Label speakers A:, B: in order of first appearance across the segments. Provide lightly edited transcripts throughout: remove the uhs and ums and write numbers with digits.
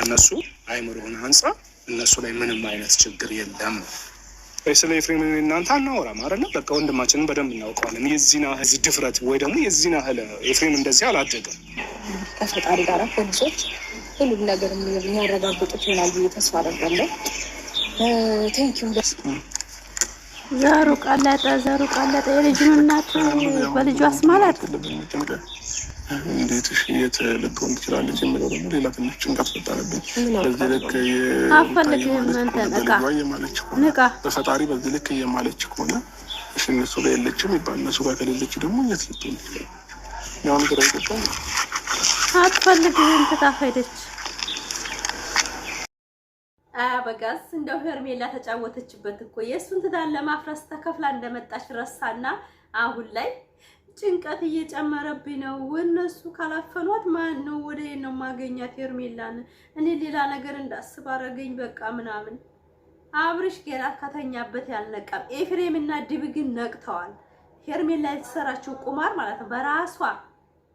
A: ከነሱ አይምሮን አንጻ እነሱ ላይ ምንም አይነት ችግር የለም። ስለ ኤፍሬም እናንተ አናወራም አይደለ? በቃ ወንድማችንን በደንብ እናውቀዋለን። የዚህን ያህል ድፍረት ወይ ደግሞ የዚህን ያህል ኤፍሬም እንደዚህ አላደገም።
B: ከፈጣሪ ጋር ፖሊሶች ሁሉም ነገር የሚያረጋግጡት ይሆናል ብዬ ተስፋ አደርጋለሁ። ቴንኪው።
C: ዘሩ ቀለጠ የልጁን እናት በልጁ አስማላት
A: እንዴት የት ልትሆን ትችላለች የሚለው ደግሞ ሌላ ትንሽ ጭንቀት ፈጠረብኝ። በዚህ ልክ
C: ንቃ
A: በፈጣሪ በዚህ ልክ እየማለች ከሆነ እሺ እነሱ ጋር የለችም ይባል፣ እነሱ ጋር ከሌለች ደግሞ የት ልትሆን ትችላለች? ያሁን ግራ ይገባል።
C: አትፈልግህም ትታፈደች አበጋዝ እንደው ሄርሜላ ተጫወተችበት እኮ የእሱን ትዳር ለማፍረስ ተከፍላ እንደመጣች ረሳና አሁን ላይ ጭንቀት እየጨመረብኝ ነው። እነሱ ካላፈኗት ማን ነው ወደ ነው ማገኛት ሄርሜላን? እኔ ሌላ ነገር እንዳስብ አረገኝ በቃ ምናምን። አብርሽ ገና ከተኛበት ያልነቃም። ኤፍሬም እና ዲብ ግን ነቅተዋል። ሄርሜላ የተሰራችው ቁማር ማለት ነው።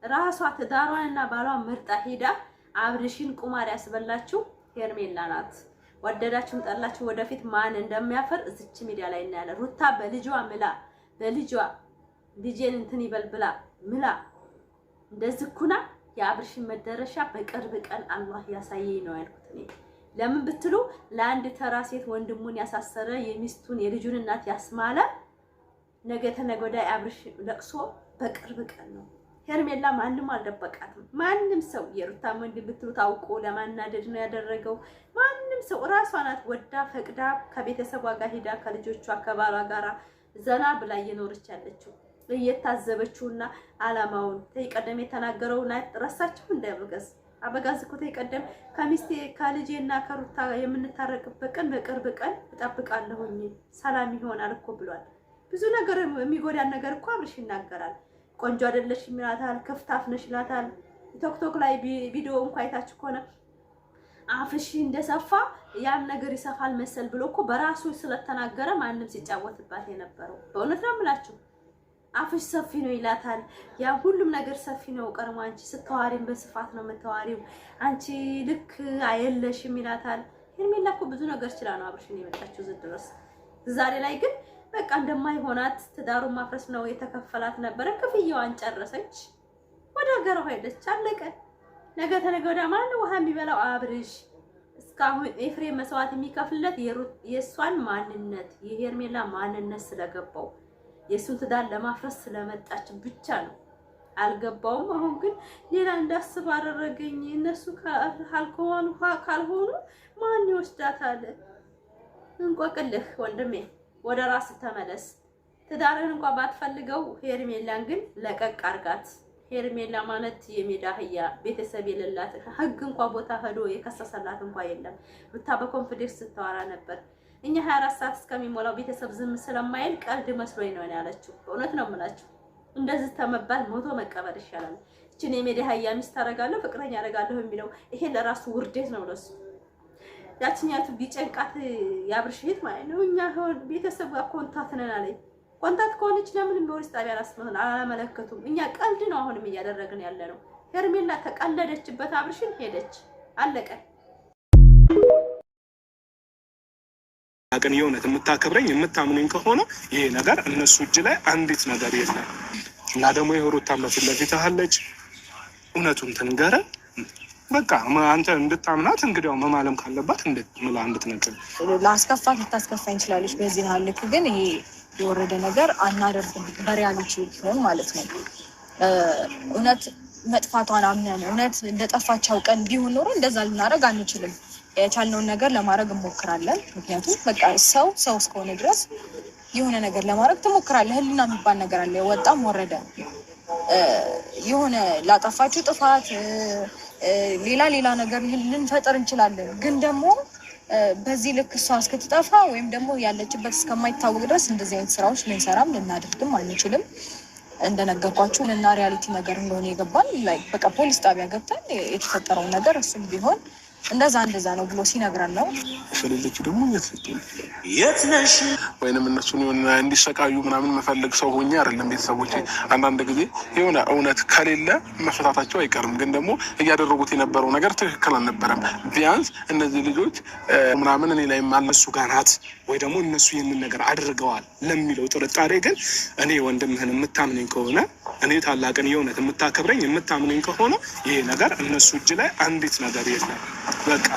C: ራሷ ትዳሯንና ባሏን መርጣ ሄዳ አብርሽን ቁማር ያስበላችሁ ሄርሜላ ናት። ወደዳችሁም ጠላችሁ ወደፊት ማን እንደሚያፈር እዚች ሚዲያ ላይ እናያለን። ሩታ በልጇ ልጄን እንትን ይበልብላ ምላ እንደዚህ ኩና የአብርሽን መደረሻ በቅርብ ቀን አላህ ያሳየኝ ነው ያልኩት እኔ። ለምን ብትሉ ለአንድ ተራ ሴት ወንድሙን ያሳሰረ የሚስቱን የልጁን እናት ያስማለ ነገ ተነገ ወዲያ አብርሽ ለቅሶ በቅርብ ቀን ነው። ሄርሜላ ማንም አልደበቃትም። ማንም ሰው የሩታ ወንድም ብትሉ ታውቆ ለማናደድ ነው ያደረገው። ማንም ሰው ራሷ ናት ወዳ ፈቅዳ ከቤተሰቧ ጋር ሄዳ ከልጆቿ ከባሏ ጋራ ዘና ብላ እየኖረች ያለችው እየታዘበችውና አላማውን ተይቀደም የተናገረውና ረሳችሁ እንዳይበገዝ አበጋዝ እኮ ተይቀደም ከሚስቴ ከልጄና ከሩታ የምንታረቅበት ቀን በቅርብ ቀን እጠብቃለሁኝ ሰላም ይሆናል እኮ ብሏል። ብዙ ነገር የሚጎዳን ነገር እኮ አብርሽ ይናገራል። ቆንጆ አይደለሽ ይላታል፣ ከፍታፍ ነሽ ይላታል። ቲክቶክ ላይ ቪዲዮ እንኳን አይታችሁ ከሆነ አፍሽ እንደሰፋ ያን ነገር ይሰፋል መሰል ብሎ እኮ በራሱ ስለተናገረ ማንም ሲጫወትባት የነበረው በእውነት ነው የምላችሁ። አፍሽ ሰፊ ነው ይላታል። ያ ሁሉም ነገር ሰፊ ነው። ቀርሞ አንቺ ስትዋሪም በስፋት ነው የምትዋሪው፣ አንቺ ልክ አይደለሽም ይላታል። ሄርሜላ እኮ ብዙ ነገር ችላ ነው አብርሽን የመጣችው እዚህ ድረስ። ዛሬ ላይ ግን በቃ እንደማይሆናት ትዳሩን ማፍረስ ነው የተከፈላት ነበረ። ክፍያዋን ጨረሰች፣ ወደ ሀገሯ ሄደች፣ አለቀ። ነገ ተነገ ወዲያ ማለት ነው ውሃ የሚበላው አብርሽ። እስካሁን ኤፍሬም መስዋዕት የሚከፍልለት የእሷን ማንነት የሄርሜላ ማንነት ስለገባው የእሱን ትዳር ለማፍረስ ስለመጣች ብቻ ነው። አልገባውም። አሁን ግን ሌላ እንዳስብ አደረገኝ። እነሱ ካልሆኑ ማን ይወስዳታል? እንቆቅልህ ወንድሜ፣ ወደ ራስ ተመለስ። ትዳርን እንኳን ባትፈልገው ሄርሜላን ግን ለቀቅ አርጋት። ሄርሜላ ማለት የሜዳ አህያ ቤተሰብ የሌላት ህግ እንኳን ቦታ ሄዶ የከሰሰላት እንኳን የለም። ሩታ በኮንፊደንስ ስትዋራ ነበር። እኛ 24 ሰዓት እስከሚሞላው ቤተሰብ ዝም ስለማይል ቀልድ መስሎኝ ነው ያለችው። በእውነት ነው የምላችሁ። እንደዚህ ተመባል ሞቶ መቀበል ይሻላል። እቺን የሜዳ አህያ ሚስት አደርጋለሁ ፍቅረኛ አደርጋለሁ የሚለው ይሄ ለራሱ ውርደት ነው ለሱ። ያቺኛቱ ቢጨንቃት ያብርሽት ማለት ነው። እኛ ቤተሰብ ጋር ኮንታክት ነን አለኝ። ኮንታክት ከሆነች ለምን ቢወርስ ጣቢያ አላመለከቱም? እኛ ቀልድ ነው አሁንም እያደረግን ያለ ነው። ሄርሜላ ተቀለደችበት፣ አብርሽን ሄደች፣ አለቀ።
A: አቀን የሆነት የምታከብረኝ የምታምነኝ ከሆነ ይሄ ነገር እነሱ እጅ ላይ አንዲት ነገር የለም እና ደግሞ የሩታን በፊት ለፊት አለች። እውነቱን ትንገረ በቃ አንተ እንድታምናት እንግዲያው መማለም ካለባት እንድትነግር
B: ላስከፋት ልታስከፋኝ እንችላለች። በዚህ ልክ ግን ይሄ የወረደ ነገር አናደርግም። በሪያሊቲ ሆን ማለት ነው። እውነት መጥፋቷን አምነን እውነት እንደጠፋች አውቀን ቢሆን ኖሮ እንደዛ ልናደርግ አንችልም። የቻልነውን ነገር ለማድረግ እንሞክራለን። ምክንያቱም በቃ ሰው እስከሆነ ድረስ የሆነ ነገር ለማድረግ ትሞክራለህ። ህሊና የሚባል ነገር አለ። ወጣም ወረደ የሆነ ላጠፋችሁ ጥፋት ሌላ ነገር ልንፈጥር እንችላለን። ግን ደግሞ በዚህ ልክ እሷ እስክትጠፋ ወይም ደግሞ ያለችበት እስከማይታወቅ ድረስ እንደዚህ አይነት ስራዎች ልንሰራም ልናደርግም አንችልም። እንደነገርኳችሁ እና ሪያሊቲ ነገር እንደሆነ ይገባል። በቃ ፖሊስ ጣቢያ ገብተን የተፈጠረውን ነገር እሱም ቢሆን እንደዛ ነው ብሎ ሲነግረን ነው።
A: ስለልጅ ደግሞ የት ነሽ ወይንም እነሱን የሆነ እንዲሰቃዩ ምናምን መፈልግ ሰው ሆኜ አይደለም። ቤተሰቦቼ አንዳንድ ጊዜ የሆነ እውነት ከሌለ መፈታታቸው አይቀርም። ግን ደግሞ እያደረጉት የነበረው ነገር ትክክል አልነበረም። ቢያንስ እነዚህ ልጆች ምናምን እኔ ላይ እነሱ ጋር ናት ወይ ደግሞ እነሱ ይህንን ነገር አድርገዋል ለሚለው ጥርጣሬ ግን እኔ ወንድምህን የምታምነኝ ከሆነ እኔ ታላቅን የእውነት የምታከብረኝ የምታምነኝ ከሆነ ይሄ ነገር እነሱ እጅ ላይ አንዲት ነገር የለም። በቃ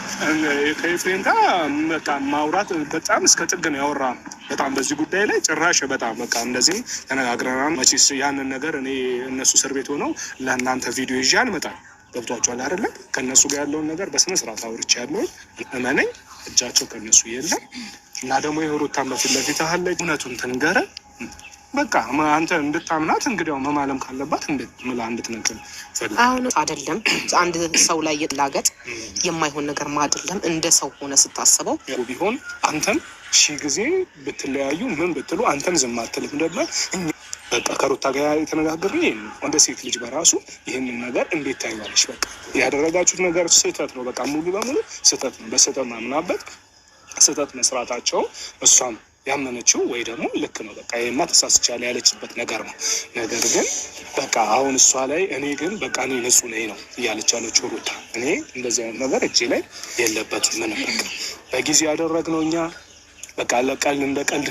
A: ከኤፍሬም ጋር በቃ ማውራት በጣም እስከ ጥግ ነው ያወራነው። በጣም በዚህ ጉዳይ ላይ ጭራሽ በጣም በቃ እንደዚህ ተነጋግረናል። መቼስ ያንን ነገር እኔ እነሱ እስር ቤት ሆነው ለእናንተ ቪዲዮ ይዤ አልመጣም። ገብቷቸዋል አይደለም? ከእነሱ ጋር ያለውን ነገር በስነ ስርዓት አውርቼ ያለውን እመነኝ፣ እጃቸው ከእነሱ የለም። እና ደግሞ የሩታን በፊት ለፊት አለች። እውነቱን ትንገረ በቃ አንተ እንድታምናት እንግዲያው መማለም ካለባት እንድትነግር ፈልግ።
D: አሁን አይደለም አንድ ሰው ላይ የላገጥ የማይሆን ነገር አይደለም። እንደ ሰው ሆነ ስታስበው
A: ቢሆን አንተም ሺህ ጊዜ ብትለያዩ ምን ብትሉ አንተም ዝም አትልም ነበር። በቃ ከሩታ ጋር የተነጋገርን ይሄን እንደ ሴት ልጅ በራሱ ይህንን ነገር እንዴት ታይዋለሽ? በቃ ያደረጋችሁት ነገር ስህተት ነው። በቃ ሙሉ በሙሉ ስህተት ነው። በስህተት ማምናበት ስህተት መስራታቸው እሷም ያመነችው ወይ ደግሞ ልክ ነው በቃ ይሄማ ተሳስቻለሁ ያለችበት ነገር ነው። ነገር ግን በቃ አሁን እሷ ላይ እኔ ግን በቃ እኔ ንጹህ ነኝ ነው እያለች ያለችው ሩታ። እኔ እንደዚህ አይነት ነገር እጄ ላይ የለበትም ምንም። በቃ በጊዜ ያደረግነው እኛ በቃ ለቀልድ እንደ ቀልድ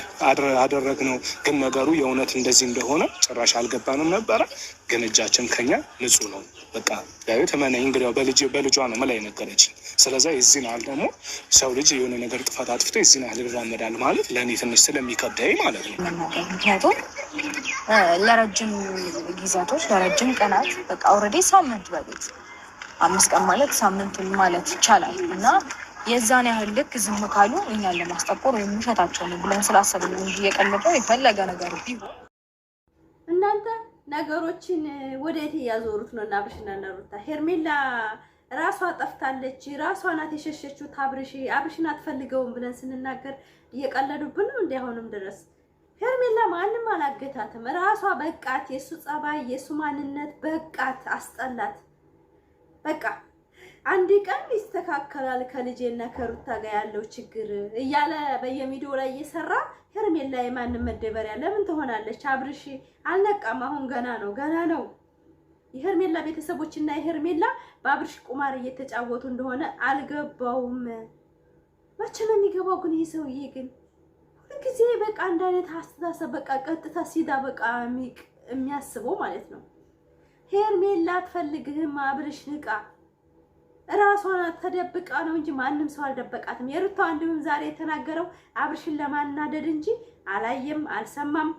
A: አደረግነው። ግን ነገሩ የእውነት እንደዚህ እንደሆነ ጭራሽ አልገባንም ነበረ። ግን እጃችን ከኛ ንጹህ ነው። በቃ ያው ተመነኝ እንግዲያው በልጇ ነው መላይ ነገረችኝ። ስለዚህ የዚህን ያህል ደግሞ ሰው ልጅ የሆነ ነገር ጥፋት አጥፍቶ የዚህን ያህል ይራመዳል ማለት ለእኔ ትንሽ ስለሚከብደኝ ማለት ነው።
B: ምክንያቱም ለረጅም ጊዜያቶች ለረጅም ቀናት በቃ ኦልሬዲ ሳምንት በቤት 5 ቀን ማለት ሳምንቱን ማለት ይቻላል እና የዛን ያህል ልክ ዝም ካሉ እኛን ለማስጠቆር ወይም ውሸታቸው ነው ብለን ስላሰብን እንጂ የቀለበው የፈለገ ነገር ቢሆን
C: እናንተ ነገሮችን ወዴት እያዞሩት ነው? እና አብርሽና ሩታ ሄርሜላ ራሷ ጠፍታለች፣ ራሷ ናት የሸሸችው አብርሽን አትፈልገውም ብለን ስንናገር እየቀለዱብን ነው። እንዲያውንም ድረስ ሄርሜላ ማንም አላገታትም። ራሷ በቃት፣ የሱ ጸባይ፣ የሱ ማንነት በቃት፣ አስጠላት። በቃ አንድ ቀን ይስተካከላል ከልጄና ከሩታ ጋር ያለው ችግር እያለ በየሚዲያው ላይ እየሰራ ሄርሜላ የማንም መደበሪያ ለምን ትሆናለች? አብርሽ አልነቃም። አሁን ገና ነው። የሄርሜላ ቤተሰቦችና የሄርሜላ በአብርሽ ቁማር እየተጫወቱ እንደሆነ አልገባውም። መቼ ነው የሚገባው ግን? ይሄ ሰውዬ ግን ሁልጊዜ በቃ አንድ አይነት አስተሳሰብ በቃ ቀጥታ ሲዳ በቃ የሚያስበው ማለት ነው። ሄርሜላ አትፈልግህም አብርሽ ንቃ። ራሷን ተደብቃ ነው እንጂ ማንም ሰው አልደበቃትም። የሩታ እንዲሁም ዛሬ የተናገረው አብርሽን ለማናደድ እንጂ አላየም አልሰማም።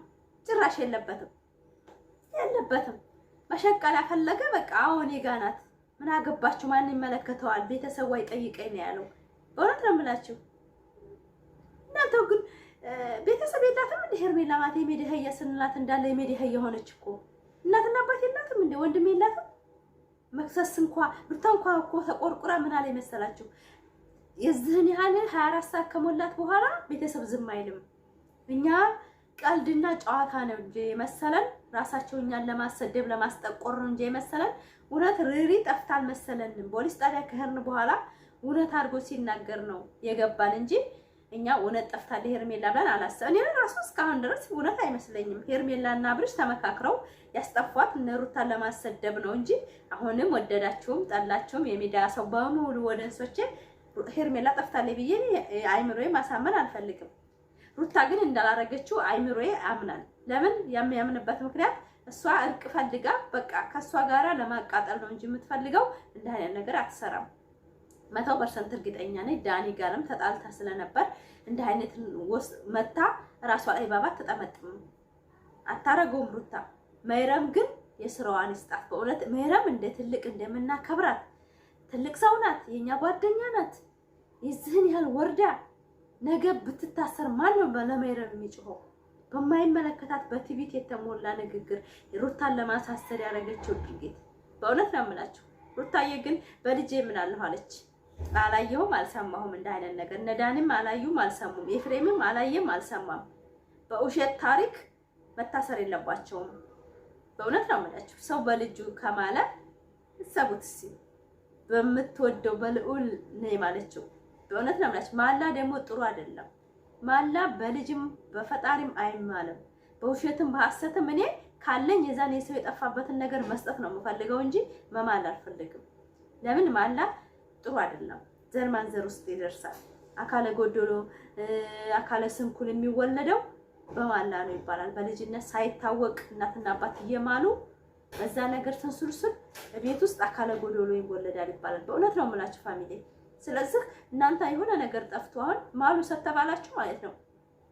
C: ጭራሽ የለበትም። መሸቀል ያፈለገ በቃ አሁን የጋናት ምን አገባችሁ? ማን ይመለከተዋል? ቤተሰቡ አይጠይቀኝ ነው ያለው። በእውነት ነው የምላችሁ። እናንተው ግን ቤተሰብ የላትም እንደ ሄርሜላ ማቴ ሜዲያ ስንላት እንዳለ ሜዲያ የሆነች እኮ እናትና አባት የላትም እንደ ወንድም የላትም። መክሰስ እንኳን ሩታ እንኳን እኮ ተቆርቁራ ምን አለ መሰላችሁ? የዚህን ያህል 24 ሰዓት ከሞላት በኋላ ቤተሰብ ዝም አይልም። እኛ ቀልድና ጨዋታ ነው እንጂ መሰለን ራሳቸው እኛን ለማሰደብ ለማስጠቆር ነው እንጂ መሰለን እውነት ሪሪ ጠፍታል መሰለንም። ፖሊስ ጣቢያ ከሄርን በኋላ እውነት አድርጎ ሲናገር ነው የገባን እንጂ እኛ እውነት ጠፍታል ሄርሜላ ብለን አላሰብን። እኔ ራሱ እስካሁን ድረስ እውነት አይመስለኝም። ሄርሜላና አብርሽ ተመካክረው ያስጠፏት እነ ሩታን ለማሰደብ ነው እንጂ አሁንም ወደዳችሁም ጠላችሁም የሚዲያ ሰው በሙሉ ወደንሶቼ ሄርሜላ ጠፍታለች ብዬ አይምሮዬ ማሳመን አልፈልግም። ሩታ ግን እንዳላረገችው አይምሮዬ አምናል። ለምን የሚያምንበት ምክንያት እሷ እርቅ ፈልጋ በቃ ከሷ ጋራ ለማቃጠል ነው እንጂ የምትፈልገው እንደ አይነት ነገር አትሰራም። 100% እርግጠኛ ነኝ። ዳኒ ጋርም ተጣልታ ስለነበር እንደ አይነት መታ ራሷ ላይ ባባት ተጠመጥም አታረገውም ሩታ። መይረም ግን የስራዋን ይስጣት። በእውነት መይረም እንደ ትልቅ እንደምናከብራት ትልቅ ሰው ናት፣ የኛ ጓደኛ ናት። የዚህን ያህል ወርዳ ነገ ብትታሰር ማን ነው ለመይረም የሚጮኸው? በማይመለከታት በትዕቢት የተሞላ ንግግር ሩታን ለማሳሰር ያደረገችው ድርጊት በእውነት ነው የምላችሁ። ሩታዬ ግን በልጄ ምን አለሁ አለች። አላየሁም አልሰማሁም እንደ አይነት ነገር። ነዳንም አላዩም አልሰሙም፣ ኤፍሬምም አላየም አልሰማም። በውሸት ታሪክ መታሰር የለባቸውም። በእውነት ነው የምላችሁ። ሰው በልጁ ከማለ እሰቡት እስኪ። በምትወደው በልዑል ነው ማለችው። በእውነት ነው የምላችሁ። ማላ ደግሞ ጥሩ አይደለም። ማላ በልጅም በፈጣሪም አይማልም፣ በውሸትም በሐሰትም። እኔ ካለኝ የዛን የሰው የጠፋበትን ነገር መስጠት ነው የምፈልገው እንጂ መማል አልፈልግም። ለምን ማላ ጥሩ አይደለም። ዘር ማንዘር ውስጥ ይደርሳል። አካለ ጎዶሎ አካለ ስንኩል የሚወለደው በማላ ነው ይባላል። በልጅነት ሳይታወቅ እናትና አባት እየማሉ በዛ ነገር ተንሱልሱል ቤት ውስጥ አካለ ጎዶሎ ይወለዳል ይባላል። በእውነት ነው የምላችሁ ፋሚሊ። ስለዚህ እናንተ የሆነ ነገር ጠፍቶ አሁን ማሉ ሰተባላችሁ ማለት ነው።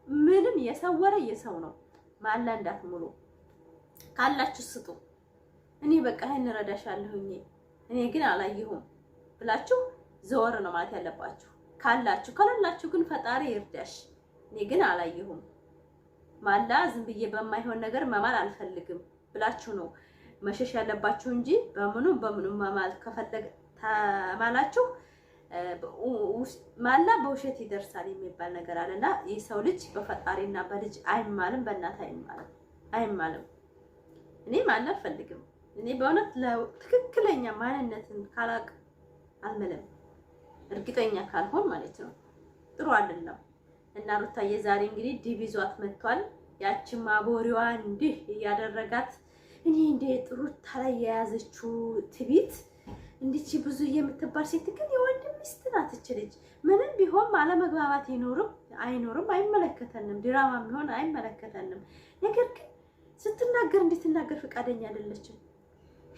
C: ምንም የሰወረ የሰው ነው። ማላ እንዳትሙሉ፣ ካላችሁ ስጡ። እኔ በቃ ይሄን እረዳሻለሁኝ እኔ ግን አላየሁም ብላችሁ ዘወር ነው ማለት ያለባችሁ። ካላችሁ ከሌላችሁ ግን ፈጣሪ ይርዳሽ፣ እኔ ግን አላየሁም ማላ ዝም ብዬ በማይሆን ነገር መማል አልፈልግም ብላችሁ ነው መሸሽ ያለባችሁ እንጂ በምኑም መማል ከፈለገ ተማላችሁ ማላ በውሸት ይደርሳል የሚባል ነገር አለና የሰው ልጅ በፈጣሪና በልጅ አይማልም፣ በእናት አይማልም። እኔ ማላ አልፈልግም። እኔ በእውነት ለትክክለኛ ማንነትን ካላቅ አልምልም፣ እርግጠኛ ካልሆን ማለት ነው። ጥሩ አይደለም። እና ሩታዬ ዛሬ እንግዲህ ዲቪ ይዟት መጥቷል። ያቺም አቦሪዋ እንዲህ እያደረጋት እኔ እንደ ሩታ ላይ የያዘችው ትቢት እንዲቺ ብዙ የምትባል ሴት ግን የወንድም ሚስት ናት። እች ልጅ ምንም ቢሆን አለመግባባት አይኖርም፣ አይመለከተንም። ድራማም ቢሆን አይመለከተንም። ነገር ግን ስትናገር እንድትናገር ፈቃደኛ አይደለችም።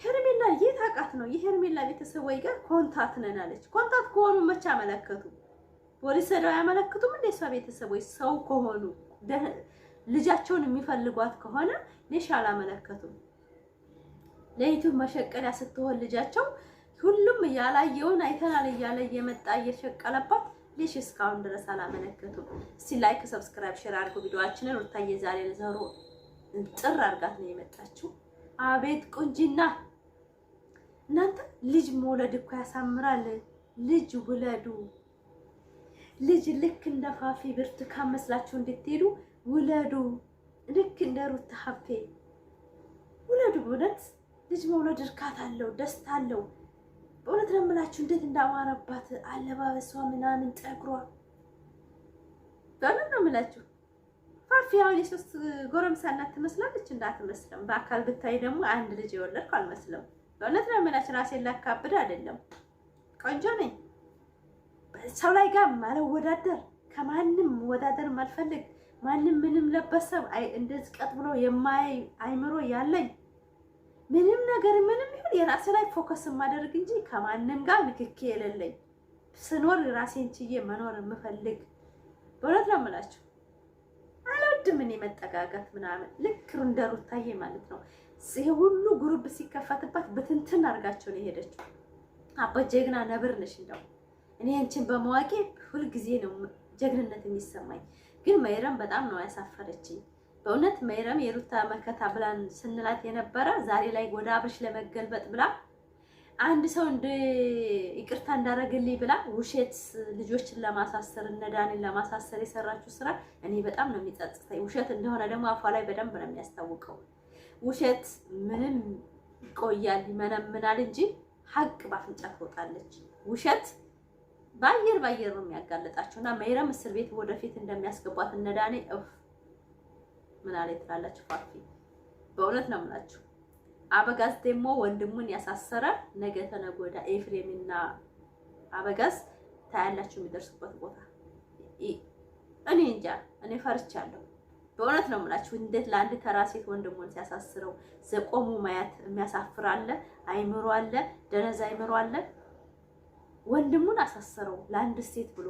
C: ሄርሜላ የት አውቃት ነው? የሄርሜላ ቤተሰቦች ጋር ኮንታክት ነን አለች። ኮንታክት ከሆኑ መቼ አመለከቱ? ፖሊስ ሄደው ያመለክቱም እንደ እሷ ቤተሰቦች ሰው ከሆኑ ልጃቸውን የሚፈልጓት ከሆነ ለሽ አላመለከቱም። ለዩቲዩብ መሸቀያ ስትሆን ልጃቸው ሁሉም ያላየውን አይተናል እያለ እየመጣ እየሸቀለባት ለሽ እስካሁን ድረስ አላመለከቱም። እስቲ ላይክ፣ ሰብስክራይብ፣ ሼር አድርጉ ቪዲዮአችንን። ሩታዬ ዛሬ ለዘሩ ጥር አድርጋት ነው የመጣችው። አቤት ቁንጂና! እናንተ ልጅ መውለድ እኮ ያሳምራል። ልጅ ውለዱ። ልጅ ልክ እንደ ፋፊ ብርቱካን መስላችሁ እንድትሄዱ ውለዱ። ልክ እንደ ሩታ ሀብቴ ውለዱ። በእውነት ልጅ መውለድ እርካታ አለው፣ ደስታ አለው። በእውነት ነው የምላችሁ። እንዴት እንዳማረባት አለባበሷ ምናምን ጠጉሯ። በእውነት ነው የምላችሁ። ፋፊ አሁን የሶስት ጎረምሳ እናት ትመስላለች። እንዳትመስለም በአካል ብታይ ደግሞ አንድ ልጅ የወለድኩ አልመስለም። በእውነት ነው የምላችሁ። ራሴን ላካብድ አይደለም፣ ቆንጆ ነኝ። ሰው ላይ ጋር ማለወዳደር፣ ከማንም ወዳደር ማልፈልግ፣ ማንም ምንም ለበሰብ እንደዚህ ቀጥ ብሎ የማይ አይምሮ ያለኝ ምንም ነገር ምንም ይሁን የራሴ ላይ ፎከስ ማደርግ እንጂ ከማንም ጋር ንክኪ የሌለኝ ስኖር ራሴን ችዬ መኖር የምፈልግ በእውነት ነው የምላችሁ። አልወድም እኔ መጠጋጋት ምናምን። ልክ እንደ ሩታዬ ማለት ነው። ይሄ ሁሉ ግሩፕ ሲከፈትባት በትንትን አድርጋቸው ነው የሄደችው። አባ ጀግና ነብር ነሽ። እንደው እኔ አንቺን በመዋቄ ሁል ጊዜ ነው ጀግንነት የሚሰማኝ። ግን መይረም በጣም ነው ያሳፈረችኝ በእውነት። መይረም የሩታ መከታ ብላን ስንላት የነበረ ዛሬ ላይ ወደ አብርሽ ለመገልበጥ ብላ አንድ ሰው እንደ ይቅርታ እንዳረግልኝ ብላ ውሸት ልጆችን ለማሳሰር እነ ዳኒን ለማሳሰር የሰራችው ስራ እኔ በጣም ነው የሚጸጽተኝ። ውሸት እንደሆነ ደግሞ አፏ ላይ በደንብ ነው የሚያስታውቀው። ውሸት ምንም ይቆያል ይመነምናል እንጂ ሀቅ ባፍንጫ ትወጣለች። ውሸት ባየር ነው የሚያጋለጣቸውና መይረም እስር ቤት ወደፊት እንደሚያስገቧት እነ ዳኒ ምን አለ ትላላችሁ? ፋፊ በእውነት ነው የምላችሁ። አበጋዝ ደግሞ ወንድሙን ያሳሰረ ነገ ተነገ ወዲያ ኤፍሬምና አበጋዝ ታያላችሁ የሚደርሱበት ቦታ። እኔ እንጃ፣ እኔ ፈርቻለሁ በእውነት ነው የምላችሁ። እንዴት ለአንድ ተራ ሴት ወንድሙን ሲያሳስረው ዘቆሙ ማየት የሚያሳፍር አለ? አይምሮ አለ? ደነዛ አይምሮ አለ? ወንድሙን አሳሰረው ለአንድ ሴት ብሎ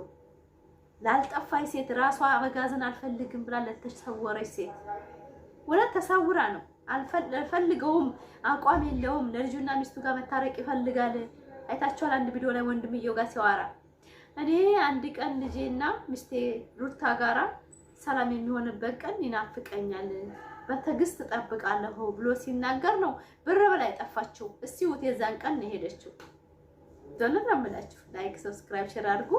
C: ላልጠፋይ ሴት ራሷ አበጋዝን አልፈልግም ብላ ለተሰወረች ሴት ወለ ተሳውራ ነው። አልፈልገውም፣ አቋም የለውም፣ ለልጁና ሚስቱ ጋር መታረቅ ይፈልጋል። አይታችኋል አንድ ቪዲዮ ላይ ወንድምየው ጋር ሲያወራ እኔ አንድ ቀን ልጄና ሚስቴ ሩታ ጋራ ሰላም የሚሆንበት ቀን ይናፍቀኛል፣ በትዕግስት እጠብቃለሁ ብሎ ሲናገር ነው ብር በላይ ጠፋችው። እስቲ ውት የዛን ቀን ነው ሄደችው። ደህና አመላችሁ። ላይክ ሰብስክራይብ ሼር አድርጉ።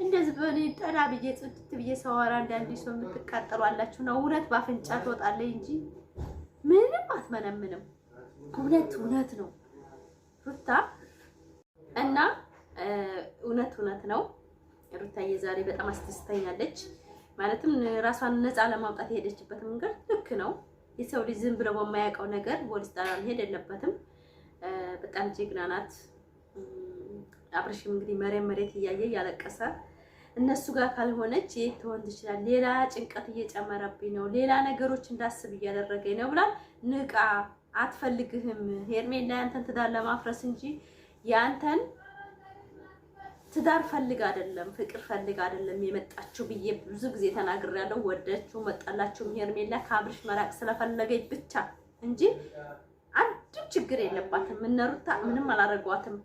C: እንደዚህ በእኔ ጠና ብዬ ጽድት ብዬ ሰዋራ አንዳንድ ሰው የምትቃጠሉ አላችሁ ነው። እውነት ባፍንጫ ትወጣለች እንጂ ምንም አትመነምንም። እውነት ነው ሩታ እና እውነት ነው ሩታዬ ዛሬ በጣም አስደስተኛለች። ማለትም ራሷን ነፃ ለማውጣት የሄደችበት መንገድ ልክ ነው። የሰው ልጅ ዝም ብሎ በማያውቀው ነገር ፖሊስ ጣቢያ መሄድ የለበትም። በጣም ጀግና ናት። አብርሽም እንግዲህ መሬት እያየ እያለቀሰ እነሱ ጋር ካልሆነች የት ትሆን ትችላል? ሌላ ጭንቀት እየጨመረብኝ ነው፣ ሌላ ነገሮች እንዳስብ እያደረገኝ ነው ብላ ንቃ። አትፈልግህም ሄርሜላ ያንተን ትዳር ለማፍረስ እንጂ ያንተን ትዳር ፈልግ አይደለም፣ ፍቅር ፈልግ አይደለም የመጣችው ብዬ ብዙ ጊዜ ተናግሬያለሁ። ወደችው መጣላችሁ ሄርሜላ ከአብርሽ መራቅ ስለፈለገች ብቻ እንጂ አንድም ችግር የለባትም። እነ ሩታ ምንም አላረጓትም።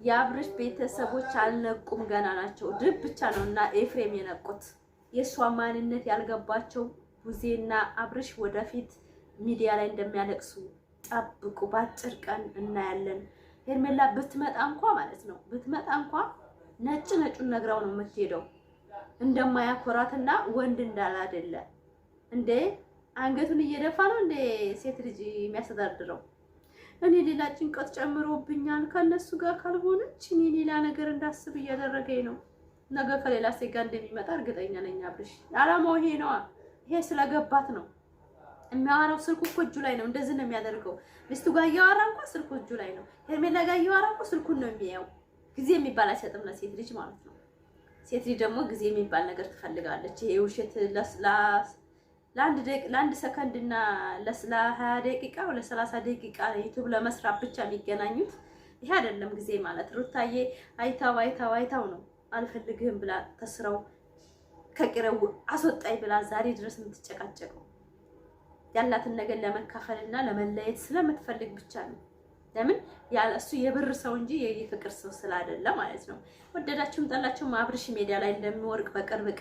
C: የአብርሽ ቤተሰቦች አልነቁም፣ ገና ናቸው። ድብ ብቻ ነውና ኤፍሬም የነቁት። የእሷ ማንነት ያልገባቸው ቡዜና አብርሽ ወደፊት ሚዲያ ላይ እንደሚያለቅሱ ጠብቁ። በአጭር ቀን እናያለን። ሄርሜላ ብትመጣ እንኳ ማለት ነው ብትመጣ እንኳ ነጩን ነግራው ነው የምትሄደው እንደማያኮራትና ወንድ እንዳላደለ እንደ አንገቱን እየደፋ ነው እንደ ሴት ልጅ የሚያስተዳድረው። እኔ ሌላ ጭንቀት ጨምሮብኛል ከነሱ ጋር ካልሆነች እኔ ሌላ ነገር እንዳስብ እያደረገኝ ነው። ነገ ከሌላ ሴት ጋር እንደሚመጣ እርግጠኛ ነኝ። አብርሽ አላማው ይሄ ነው። ይሄ ስለገባት ነው የሚያወራው። ስልኩ እኮ እጁ ላይ ነው። እንደዚህ ነው የሚያደርገው። ሚስቱ ጋር እያወራ እንኳን ስልኩ እጁ ላይ ነው። ሄርሜላ ጋር እያወራ እንኳን ስልኩን ነው የሚያየው። ጊዜ የሚባል አይሰጥም ለሴት ልጅ ማለት ነው። ሴት ልጅ ደግሞ ጊዜ የሚባል ነገር ትፈልጋለች። ይሄ ውሸት ለአንድ ሰከንድ እና ለ20 ደቂቃ ወይ ለ30 ደቂቃ ዩቲዩብ ለመስራት ብቻ የሚገናኙት ይሄ አይደለም ጊዜ ማለት። ሩታዬ አይታው ነው አልፈልግህም ብላ ተስረው ከቅረው አስወጣይ ብላ ዛሬ ድረስ የምትጨቃጨቀው ያላትን ነገር ለመካፈልና ለመለየት ስለምትፈልግ ብቻ ነው። ለምን ያለ እሱ የብር ሰው እንጂ የፍቅር ሰው ስላይደለ ማለት ነው። ወደዳችሁም ጠላችሁም አብርሽ ሜዲያ ላይ እንደሚወርቅ በቅርብ